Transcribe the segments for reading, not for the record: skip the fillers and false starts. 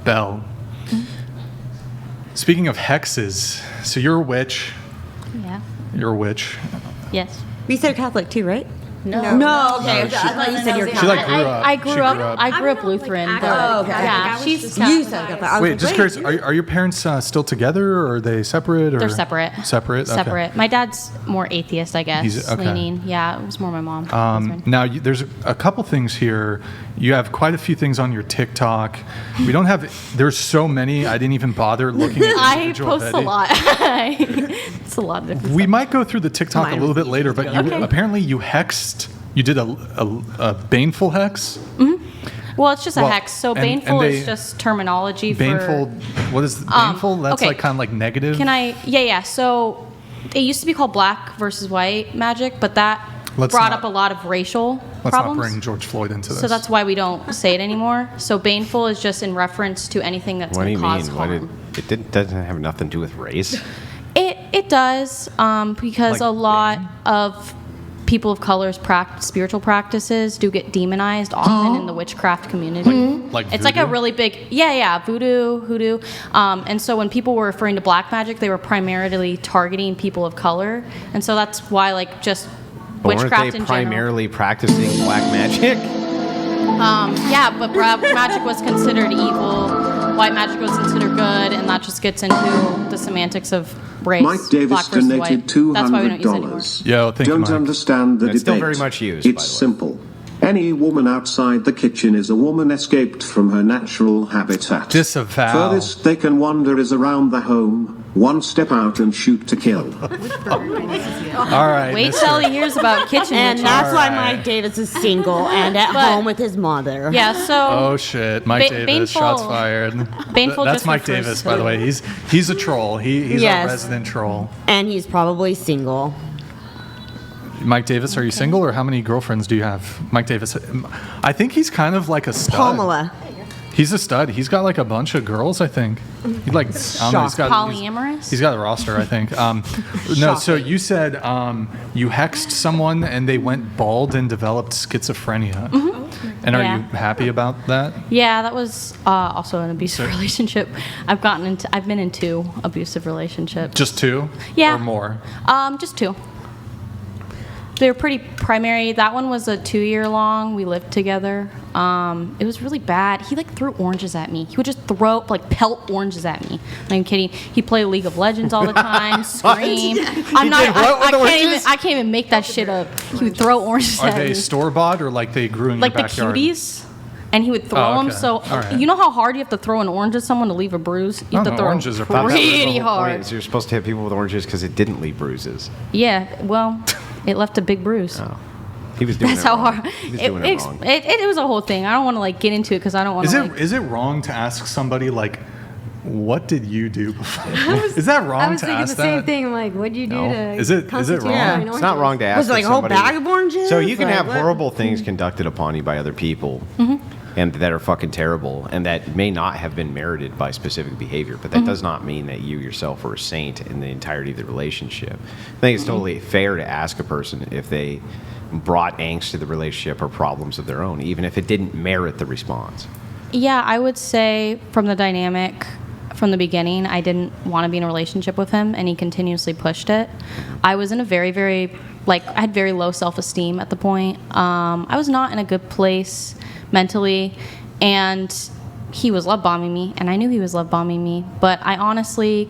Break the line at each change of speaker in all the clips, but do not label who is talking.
Belle. Speaking of hexes, so you're a witch.
Yeah.
You're a witch.
Yes.
You said Catholic too, right?
No.
Okay.
No,
I thought you said you were
She
Catholic.
like grew up.
I grew up. I grew
I'm
up
not,
Lutheran.
like,
but
Oh, okay.
Yeah,
I was
she's
just
Catholic.
You said Catholic. I was
Wait,
like,
just curious. Are your parents still together, or are they separate? Or?
They're separate.
Separate. Okay.
Separate. My dad's more atheist, I guess.
He's- okay.
Leaning. Yeah, it was more my mom.
Now, there's a couple things here. You have quite a few things on your TikTok. We don't have. There's so many. I didn't even bother looking at
I
individual
post a
videos.
lot. It's a lot of different
We
stuff.
might go through the TikTok
Mine
a little
was
bit later, but apparently you hexed. You did a baneful hex.
Well, it's just a
Well,
hex. So
and
baneful
they-
is just terminology
Baneful.
for.
What is baneful? That's
okay.
like kind of like negative.
Can I? Yeah. So it used to be called black versus white magic, but that
Let's
brought
not-
up a lot of racial
Let's
problems.
not bring George Floyd into this.
So that's why we don't say it anymore. So baneful is just in reference to anything that's
What do
going to
you
cause
mean?
harm.
Doesn't have nothing to do with race.
It does because
Like
a lot of people of color's spiritual practices do get demonized often in the witchcraft community.
Like
It's like a
voodoo?
really big, voodoo, hoodoo. And so when people were referring to black magic, they were primarily targeting people of color. And so that's why like just
But weren't
witchcraft
they
in general.
primarily practicing black magic?
Yeah, but black magic was considered evil. White magic was considered good, and that just gets into the semantics of race.
Mike Davis
black versus
donated
white. That's why we don't use it anymore.
$200.
Yo, thank you,
Don't
Mike.
understand the
It's still
debate.
very much used,
It's
by the way.
simple. Any woman outside the kitchen is a woman escaped from her natural habitat.
Disavow.
Furthest they can wander is around the home, one step out and shoot to kill.
All right.
Wait
Mister-
till he hears about kitchen
And
witches.
that's why
Alright.
Mike Davis is single and at
But-
home with his mother.
Yeah, so
Oh shit, Mike Davis,
Baneful-
shots fired.
Baneful
That's
just
Mike
refers
Davis,
to-
by the way. He's a troll. He's
Yes.
a resident troll.
And he's probably single.
Mike Davis, are you single, or how many girlfriends do you have? Mike Davis, I think he's kind of like a stud.
Pamela.
He's a stud. He's got like a bunch of girls, I think. He like, I don't know, he's got
Polyamorous?
He's got a roster, I think. No, so you said you hexed someone and they went bald and developed schizophrenia. And are
Yeah.
you happy about that?
Yeah, that was also an abusive relationship. I've been in 2 abusive relationships.
Just 2?
Yeah.
Or more?
Just 2. They were pretty primary. That one was a 2-year long. We lived together. It was really bad. He like threw oranges at me. He would just pelt oranges at me. I'm kidding. He played League of Legends all the time, scream. I'm not.
did what with
I can't even make that shit up. He would throw oranges
Are
at
they
me.
store bought or like they grew in
Like
your
the
backyard?
cuties. And he would throw
Oh,
them.
okay.
So
All right.
you know how hard you have to throw an orange at someone to leave a bruise? You have
Oh,
to throw
oranges are
Thought that was the
pretty
whole point,
hard.
is you're supposed to hit people with oranges because it didn't leave bruises.
Yeah. Well, it left a big bruise.
Oh. He was doing
That's
it
how
wrong.
hard.
He was doing it wrong.
It was a whole thing. I don't want to like get into it because I don't want to.
Is it wrong to ask somebody like, what did you do before? Is that wrong
I was
to
thinking
ask
the same
that?
thing. I'm like, what'd you do
No.
to
Is it
constitute
wrong?
an
Yeah.
It's not wrong to ask.
Was it like
if
a whole
somebody-
bag of oranges?
So you can
Like,
have
what?
horrible things conducted upon you by other people, and that are fucking terrible, and that may not have been merited by specific behavior. But that does not mean that you yourself are a saint in the entirety of the relationship. I think it's totally fair to ask a person if they brought angst to the relationship or problems of their own, even if it didn't merit the response.
Yeah, I would say from the dynamic from the beginning, I didn't want to be in a relationship with him, and he continuously pushed it. I was in a very, very, I had very low self-esteem at the point. I was not in a good place mentally, and he was love bombing me, and I knew he was love bombing me, but I honestly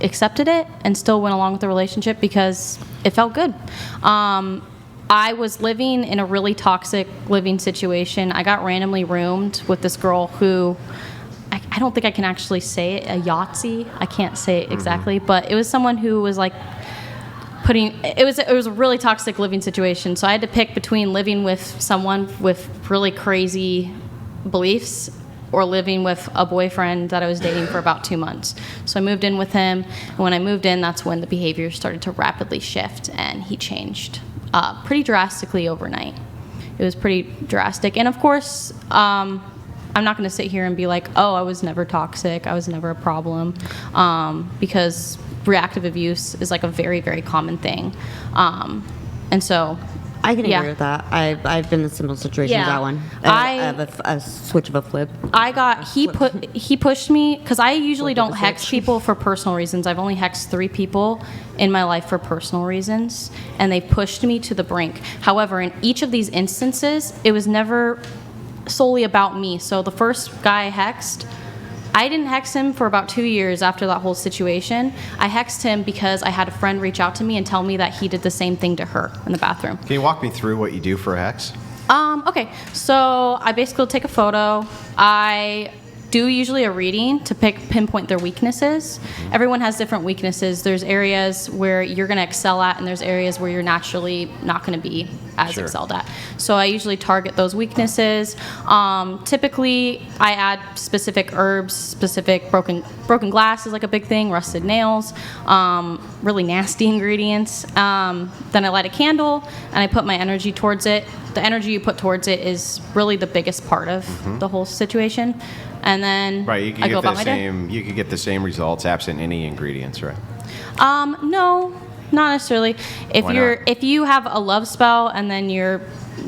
accepted it and still went along with the relationship because it felt good. I was living in a really toxic living situation. I got randomly roomed with this girl who, I don't think I can actually say it, a Yahtzee. I can't say it exactly, but it was someone who was like it was a really toxic living situation. So I had to pick between living with someone with really crazy beliefs or living with a boyfriend that I was dating for about 2 months. So I moved in with him, and when I moved in, that's when the behavior started to rapidly shift, and he changed pretty drastically overnight. It was pretty drastic. And of course, I'm not going to sit here and be like, oh, I was never toxic, I was never a problem, because reactive abuse is like a very, very common thing. And so
I can
Yeah.
agree with that. I've been in a similar situation with
Yeah.
that one.
I
have a switch of a flip.
He pushed me because I usually
Flip of
don't
a
hex
switch.
people for personal reasons. I've only hexed 3 people in my life for personal reasons, and they pushed me to the brink. However, in each of these instances, it was never solely about me. So the first guy I hexed, I didn't hex him for about 2 years after that whole situation. I hexed him because I had a friend reach out to me and tell me that he did the same thing to her in the bathroom.
Can you walk me through what you do for a hex?
Okay, so I basically take a photo. I do usually a reading to pinpoint their weaknesses. Everyone has different weaknesses. There's areas where you're going to excel at, and there's areas where you're naturally not going to be as
Sure.
excelled at. So I usually target those weaknesses. Typically, I add specific herbs, specific broken glass is like a big thing, rusted nails, really nasty ingredients. Then I light a candle, and I put my energy towards it. The energy you put towards it is really the biggest part of the whole situation. And then
Right, you could
I go
get
about
the
my day.
same. You could get the same results absent any ingredients, right?
No, not necessarily.
Why not?
If you have a love spell and then you're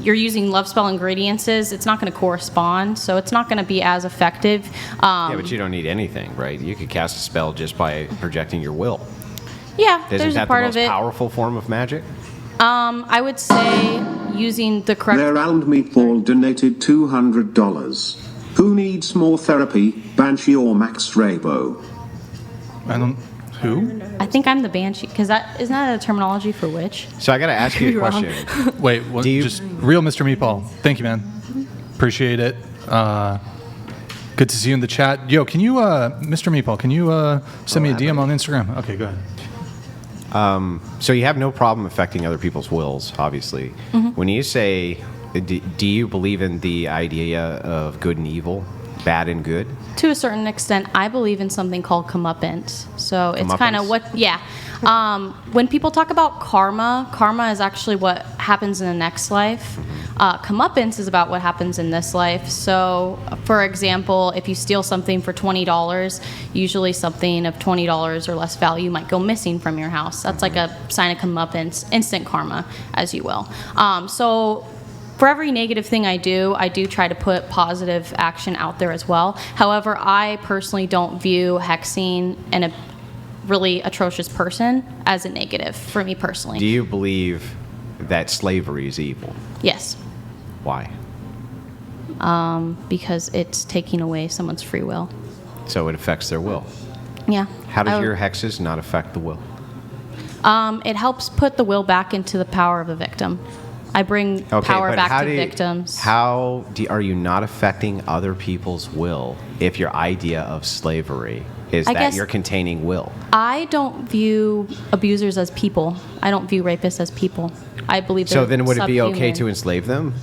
using love spell ingredients, it's not going to correspond, so it's not going to be as effective.
Yeah, but you don't need anything, right? You could cast a spell just by projecting your will.
Yeah,
Isn't
there's a
that the
part
most
of it.
powerful form of magic?
I would say using the correct.
Their round meatball donated $200. Who needs more therapy, Banshee or Max Rabo?
I don't. Who?
I think I'm the banshee because isn't that a terminology for witch?
So I got to ask you a
You're wrong.
question.
Wait, what,
Do you-
just real Mr. Meatball. Thank you, man. Appreciate it. Good to see you in the chat. Yo, can you, Mr. Meatball, can you send me a DM on Instagram? Okay, go ahead.
So you have no problem affecting other people's wills, obviously. When you say, do you believe in the idea of good and evil, bad and good?
To a certain extent, I believe in something called comeuppance. So it's kind of
Comeuppance?
when people talk about karma is actually what happens in the next life. Comeuppance is about what happens in this life. So, for example, if you steal something for $20, usually something of $20 or less value might go missing from your house. That's like a sign of comeuppance, instant karma, as you will. So for every negative thing I do try to put positive action out there as well. However, I personally don't view hexing and a really atrocious person as a negative for me personally.
Do you believe that slavery is evil?
Yes,
Why?
because it's taking away someone's free will.
So it affects their will.
Yeah.
How does
I-
your hexes not affect the will?
It helps put the will back into the power of a victim. I bring power back to victims.
Are you not affecting other people's will if your idea of slavery is
I
that
guess-
you're containing will?
I don't view abusers as people. I don't view rapists as people. I believe
So
they're
then would it be okay
subhuman.
to enslave them?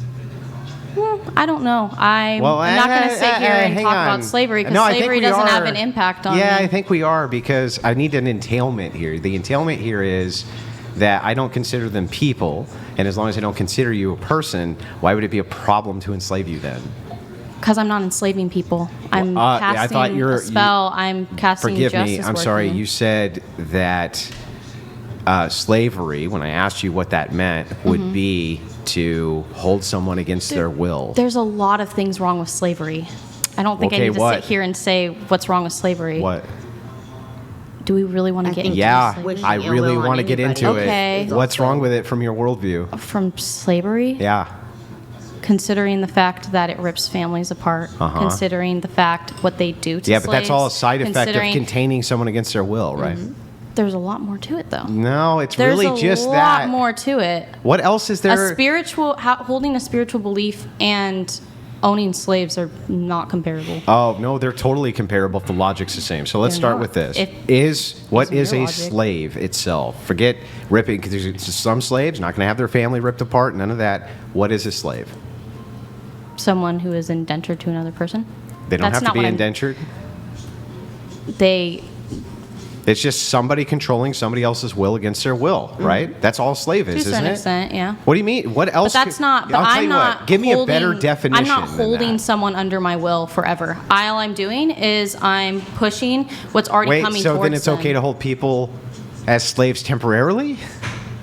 I don't know. I'm not going to sit here and
hang
talk
on.
about slavery because
No, I think
slavery
we
doesn't have
are.
an impact on
Yeah,
me.
I think we are because I need an entailment here. The entailment here is that I don't consider them people, and as long as I don't consider you a person, why would it be a problem to enslave you then?
Because I'm not enslaving people. I'm
yeah, I
casting
thought
a spell. I'm casting
Forgive
justice
me, I'm sorry.
working.
You said that slavery, when I asked you what that meant, would be to hold someone against their will.
There's a lot of things wrong with slavery. I don't think I
Okay,
need to
what?
sit here and say what's wrong with slavery.
What?
Do we really want to
I
get
think
into
Yeah,
slavery?
Wishing
I
ill
really
will on
want to get
anybody
into
Okay.
it. What's wrong with it from your worldview?
From slavery?
Yeah.
Considering the fact that it rips families apart, considering the fact what they do to
Yeah, but that's all a
slaves,
side effect of
considering-
containing someone against their will, right?
There's a lot more to it, though.
No, it's
There's
really just
a lot
that.
more to it.
What else is there?
Holding a spiritual belief and owning slaves are not comparable.
Oh no, they're totally comparable if the logic's the same. So let's
They're
start
not.
with this:
If-
what
Using
is
your
a
logic.
slave itself? Forget ripping, because there's some slaves not going to have their family ripped apart. None of that. What is a slave?
Someone who is indentured to another person.
They don't
That's
have to
not
be
what I'm-
indentured.
They
It's just somebody controlling somebody else's will against their will, right? That's all a slave
to a
is, isn't
certain
it?
extent, yeah.
What do you mean? What else?
But that's not. But
I'll tell
I'm
you
not.
what. Give me a better
holding-
definition.
I'm not
than
holding
that.
someone under my will forever. All I'm doing is I'm pushing what's already
Wait,
coming
so
towards
then it's
them.
okay to hold people as slaves temporarily?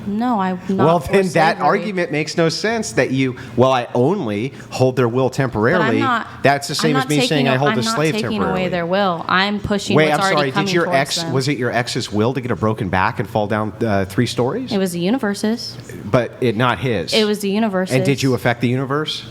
No, I'm not.
Well,
for
then that
slavery.
argument makes no sense that I only hold their will
But
temporarily.
I'm not.
That's the same
I'm
as
not
me saying I hold
I'm
a slave
not taking
temporarily.
away their will. I'm pushing
Wait,
what's
I'm
already
sorry.
coming
Did your
towards
ex,
them.
was it your ex's will to get a broken back and fall down 3 stories?
It was the universe's.
But not his.
It was the universe's.
And did you affect the universe?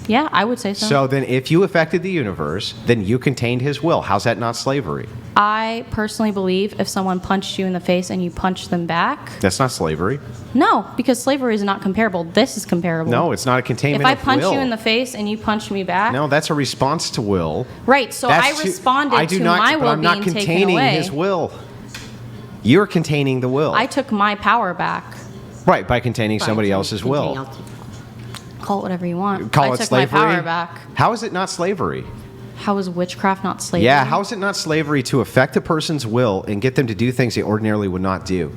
Yeah, I would say so.
So then if you affected the universe, then you contained his will. How's that not slavery?
I personally believe if someone punched you in the face and you punched them back,
That's not slavery.
no, because slavery is not comparable. This is comparable.
No, it's not a
If
containment
I
of
punch
will.
you in the face and you punch me back,
No, that's a response to will.
right? So
That's
I responded to my
but
will
I'm not
being taken
containing
away.
his will. You're containing the will.
I took my power back.
Right, by containing somebody
Fine,
else's
continue.
will.
Call it whatever you want.
Call
I
it
took
slavery.
my power back.
How is it not slavery?
How is witchcraft not slavery?
Yeah, how is it not slavery to affect a person's will and get them to do things they ordinarily would not do?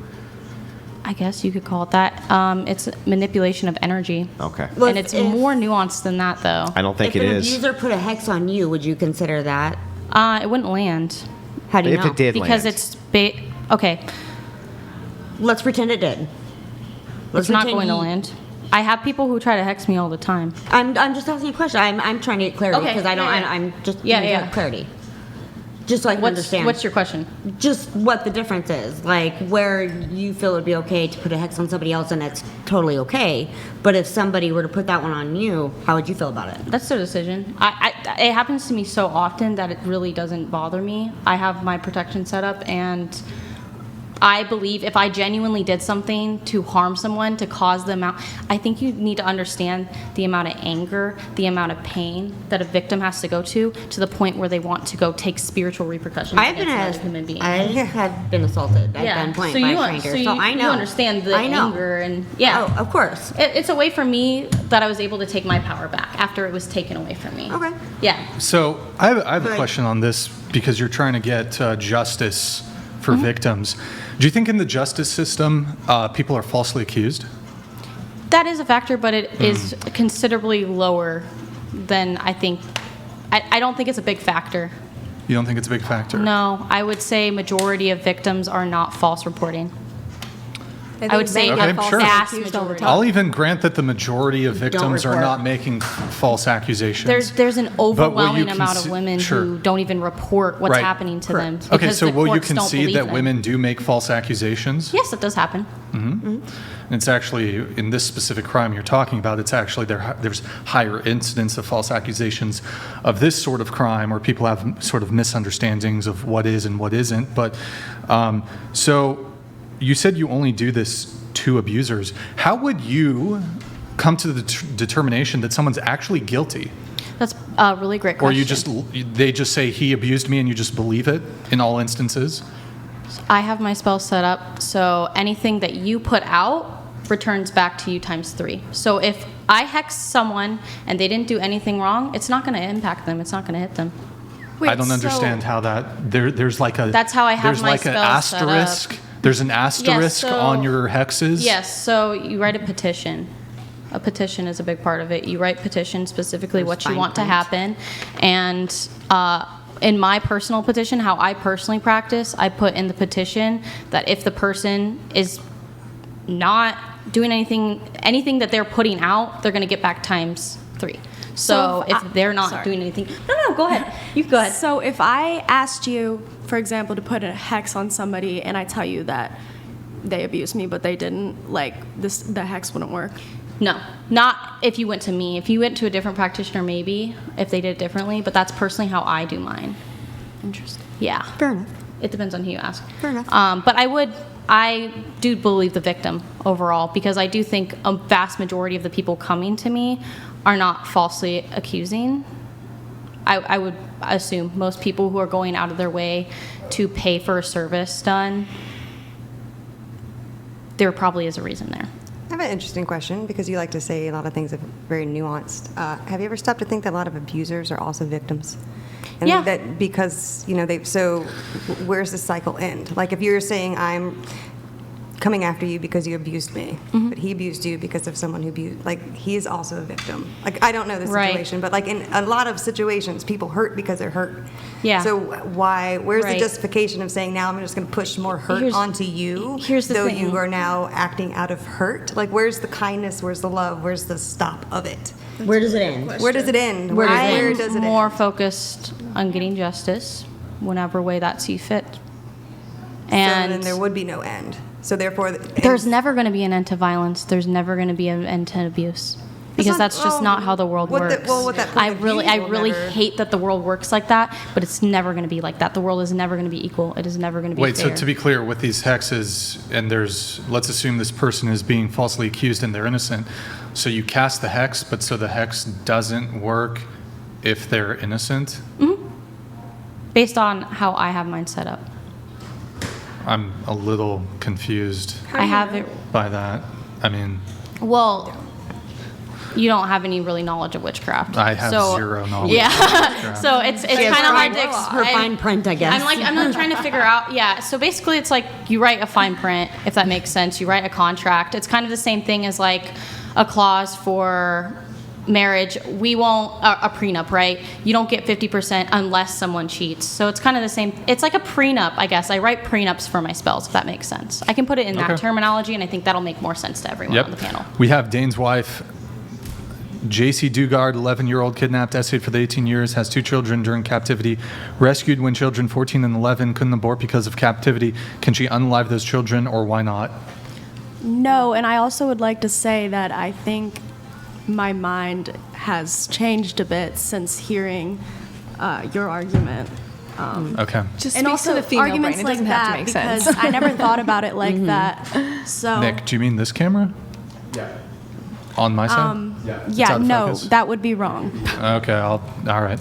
I guess you could call it that. It's manipulation of energy.
Okay.
Well,
And it's
if-
more nuanced than that, though.
I don't think
If
it
an
is.
abuser put a hex on you, would you consider that?
It wouldn't land
How do you
If
know?
it did
because
land.
it's okay.
Let's pretend it did. Let's
It's not
pretend
going to
you-
land. I have people who try to hex me all the time.
I'm just asking a question. I'm trying to get clarity
Okay,
because I don't.
yeah, yeah.
I'm just
Yeah,
trying to
yeah.
get clarity. Just so I can understand.
What's your question?
Just what the difference is, like where you feel it would be okay to put a hex on somebody else and it's totally okay, but if somebody were to put that one on you, how would you feel about it?
That's their decision. It happens to me so often that it really doesn't bother me. I have my protection set up, and I believe if I genuinely did something to harm someone, to cause them out, I think you need to understand the amount of anger, the amount of pain that a victim has to go to the point where they want to go take spiritual repercussions
I've been
against another human being.
I have been assaulted at gunpoint by a stranger, so I know.
You understand the
I know.
anger, and yeah.
Oh, of course.
It's a way for me that I was able to take my power back after it was taken away from me.
Okay.
Yeah.
So I have a
Right.
question on this because you're trying to get justice for
Mm-hmm.
victims. Do you think in the justice system people are falsely accused?
That is a factor, but it is considerably lower than I think. I don't think it's a big factor.
You don't think it's a big factor?
No, I would say majority of victims are not false reporting. I would say
Okay,
a
sure.
vast
Accused all the
majority.
time.
I'll even grant that the majority of victims are
report.
not making false accusations.
There's an overwhelming amount of
conce-
women
sure.
who don't even report what's
Right.
happening to them.
Okay,
because
so
the
will you
courts don't
concede
believe
that
them.
women do make false accusations?
Yes, it does happen.
And it's actually, in this specific crime you're talking about, it's actually there's higher incidence of false accusations of this sort of crime where people have sort of misunderstandings of what is and what isn't. But so you said you only do this to abusers. How would you come to the determination that someone's actually guilty?
That's a really great
Or
question.
they just say he abused me and you just believe it in all instances?
I have my spell set up, so anything that you put out returns back to you times 3. So if I hex someone and they didn't do anything wrong, it's not going to impact them. It's not going to hit them.
Wait,
I don't understand how that there's like a
That's how I have
there's
my
like an
spell set up.
asterisk. There's an asterisk
so-
on your hexes.
Yes, so you write a petition. A petition is a big part of it. You write petition specifically
There's
what you
fine
want to
print.
happen. And in my personal petition, how I personally practice, I put in the petition that if the person is not doing anything that they're putting out, they're going to get back times 3. So
So
if they're not
sorry.
doing anything, no, go ahead. You go ahead.
So if I asked you, for example, to put a hex on somebody, and I tell you that they abused me, but they didn't, like the hex wouldn't work.
No, not if you went to me. If you went to a different practitioner, maybe, if they did it differently, but that's personally how I do mine.
Interesting.
Yeah.
Fair enough.
It depends on who you ask.
Fair enough.
But I do believe the victim overall, because I do think a vast majority of the people coming to me are not falsely accusing. I would assume most people who are going out of their way to pay for a service done, there probably is a reason there.
I have an interesting question because you like to say a lot of things are very nuanced. Have you ever stopped to think that a lot of abusers are also victims? And
Yeah.
that because, so where's the cycle end? Like if you're saying coming after you because you abused me, but he abused you because of someone who abused. Like, he is also a victim. Like, I don't know the
Right.
situation, but like in a lot of situations, people hurt because they're hurt.
Yeah.
So where's the
Right.
justification of saying now I'm just going to push more hurt
Here's-
onto you?
here's the
though
thing.
you are now acting out of hurt. Like, where's the kindness? Where's the love? Where's the stop of it?
Where does it end?
Where does it end?
Where does it
I
Where
end?
does it
am more
end?
focused on getting justice, whenever way that see fit.
So
And
then there would be no end. So therefore,
there's never going to be an end to violence. There's never going to be an end to abuse. Because
not-
that's just
well,
not how the world
what the-
works.
well, what that point
I
of view will
really
never-
hate that the world works like that, but it's never going to be like that. The world is never going to be equal. It is never going to be
Wait,
fair.
so to be clear, with these hexes, and let's assume this person is being falsely accused and they're innocent. So you cast the hex, but so the hex doesn't work if they're innocent?
Based on how I have mine set up.
I'm a little confused
I have it.
by that. I mean,
Well, you don't have any really knowledge of witchcraft.
I have
so,
zero knowledge.
Yeah.
of witchcraft.
So it's kind of hard to
Her fine print, I guess.
I'm not trying to figure out. Yeah. So basically, it's like you write a fine print, if that makes sense. You write a contract. It's kind of the same thing as like a clause for marriage. We won't a prenup, right? You don't get 50% unless someone cheats. So it's kind of the same. It's like a prenup, I guess. I write prenups for my spells, if that makes sense. I can put it in
Okay.
that terminology, and I think that'll make more sense to everyone on the panel.
We have Dane's wife, JC Dugard, 11-year-old, kidnapped, essayed for the 18 years, has 2 children during captivity, rescued when children 14 and 11 couldn't abort because of captivity. Can she unalive those children, or why not?
No, and I also would like to say that I think my mind has changed a bit since hearing your argument.
Okay.
Just
And
speaks to
also
the female
arguments
brain. It doesn't
like
have
that
to make
because
sense.
I never thought about it like that. So
Nick, do you mean this camera? Yeah. On my side? It's
yeah,
out of
no,
focus?
that would be wrong.
Okay, all right.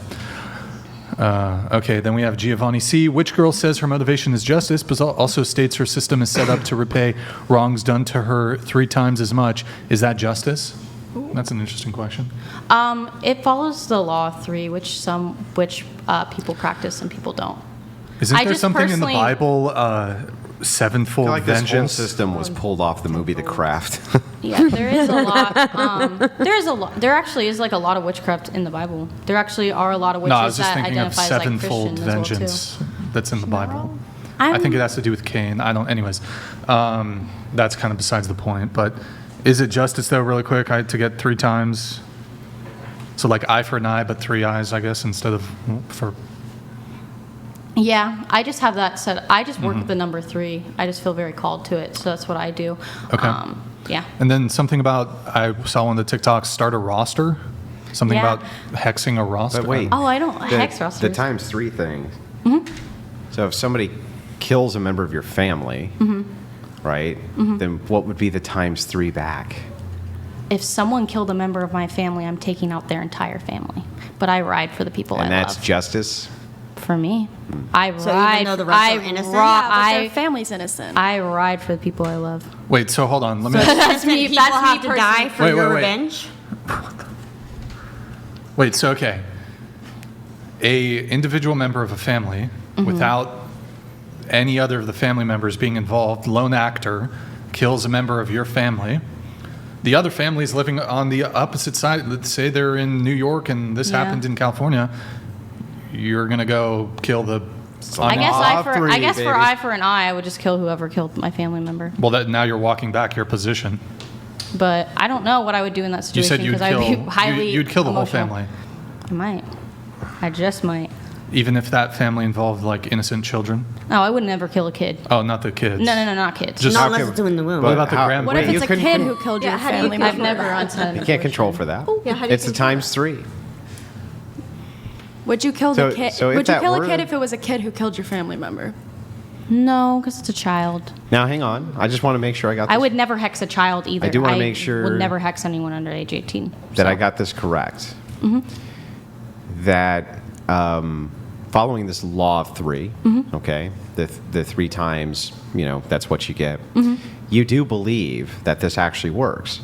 Okay, then we have Giovanni C. Which girl says her motivation is justice, but also states her system is set up to repay wrongs done to her 3 times as much. Is that justice? That's an interesting question.
It follows the law of 3, which people practice and people don't.
Isn't
I
there
just
something in the
personally-
Bible, sevenfold
I feel like this whole
vengeance?
system was pulled off the movie The Craft.
Yeah, there is a lot. There actually is like a lot of witchcraft in the Bible. There actually are a lot of witches
No, I was just
that
thinking of
identify as like
sevenfold
Christian as well too.
vengeance that's in the Bible. I think it has to do with Cain. Anyways, that's kind of besides the point. But is it justice, though, really quick, to get 3 times? So like eye for an eye, but 3 eyes, I guess, instead of for...
Yeah, I just have that set. I just work with the number 3. I just feel very called to it, so that's what I do.
Okay.
Yeah.
And then something about, I saw on the TikTok, start a roster? Something
Yeah.
about hexing a roster?
But wait.
Oh, I don't hex
The
rosters.
times 3 thing. So if somebody kills a member of your family, right, then what would be the times 3 back?
If someone killed a member of my family, I'm taking out their entire family. But I ride for the people
And
I
that's
love.
justice?
For me, I
So
ride.
even though the rest
I
are innocent?
ri-
But their
I,
family's innocent.
I ride for the people I love.
Wait, so hold on. Let me...
That's me.
People
That's
have
me
to die for
Wait,
your
wait.
revenge?
Wait, so okay. A individual member of a family, without any other of the family members being involved, lone actor, kills a member of your family. The other family is living on the opposite side. Let's say they're in New York and this
Yeah.
happened in California. You're going to go kill the...
I guess
Law of
for
three, baby.
eye for an eye, I would just kill whoever killed my family member.
Well, now you're walking back your position.
But I don't know what I would do in that
You
situation
said you'd
because I'd be
kill,
highly
you'd kill the whole
emotional.
family,
I might. I just might.
even if that family involved like innocent children.
No, I would never kill a kid.
Oh, not the kids.
No, not kids.
Just
Not unless it's in the womb.
What about the
How-
grand?
What if
Wait,
it's
you
a
couldn't
kid
con-
who killed
Yeah,
your
how do you
family
I've
member?
never unsaid.
You can't control for that.
Yeah, how do you
It's the
control
times 3.
Would you kill the
So-
kid?
so if
Would you
that
kill
were-
a kid if it was a kid who killed your family member?
No, because it's a child.
Now, hang on. I just want to make sure I got this,
I would never hex a child either.
I do wanna make sure
would never hex anyone under age 18.
that I
so.
got this correct. That following this law of 3, okay, the 3 times, that's what you get. You do believe that this actually works.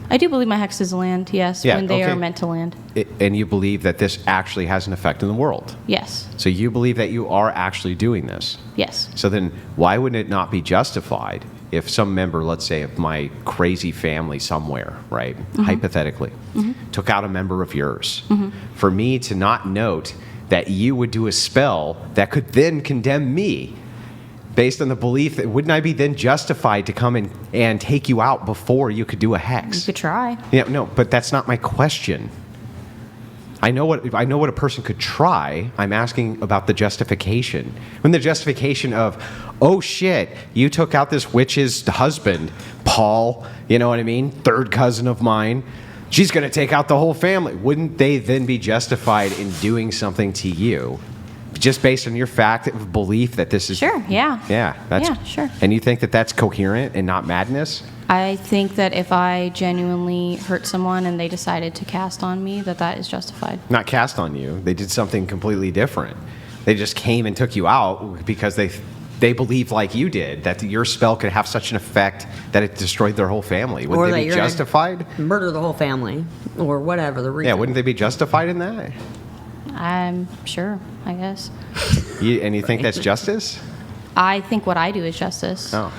I do believe my hexes land, yes,
Yeah,
when they
okay.
are meant to land.
And you believe that this actually has an effect in the world.
Yes,
So you believe that you are actually doing this.
yes.
So then why wouldn't it not be justified if some member, let's say, of my crazy family somewhere, right, hypothetically, took out a member of yours, for me to not note that you would do a spell that could then condemn me based on the belief that wouldn't I be then justified to come in and take you out before you could do a hex?
You could try.
Yeah, no, but that's not my question. I know what a person could try. I'm asking about the justification. When the justification of, oh shit, you took out this witch's husband, Paul, you know what I mean? Third cousin of mine. She's going to take out the whole family. Wouldn't they then be justified in doing something to you just based on your fact of belief that this is...
Sure, yeah.
Yeah, that's...
Yeah, sure.
And you think that that's coherent and not madness?
I think that if I genuinely hurt someone and they decided to cast on me, that is justified.
Not cast on you. They did something completely different. They just came and took you out because they believed, like you did, that your spell could have such an effect that it destroyed their whole family. Wouldn't they be justified?
Murder the whole family, or whatever the reason.
Yeah, wouldn't they be justified in that?
I'm sure, I guess.
And you think that's justice?
I think what I do is justice.
Oh.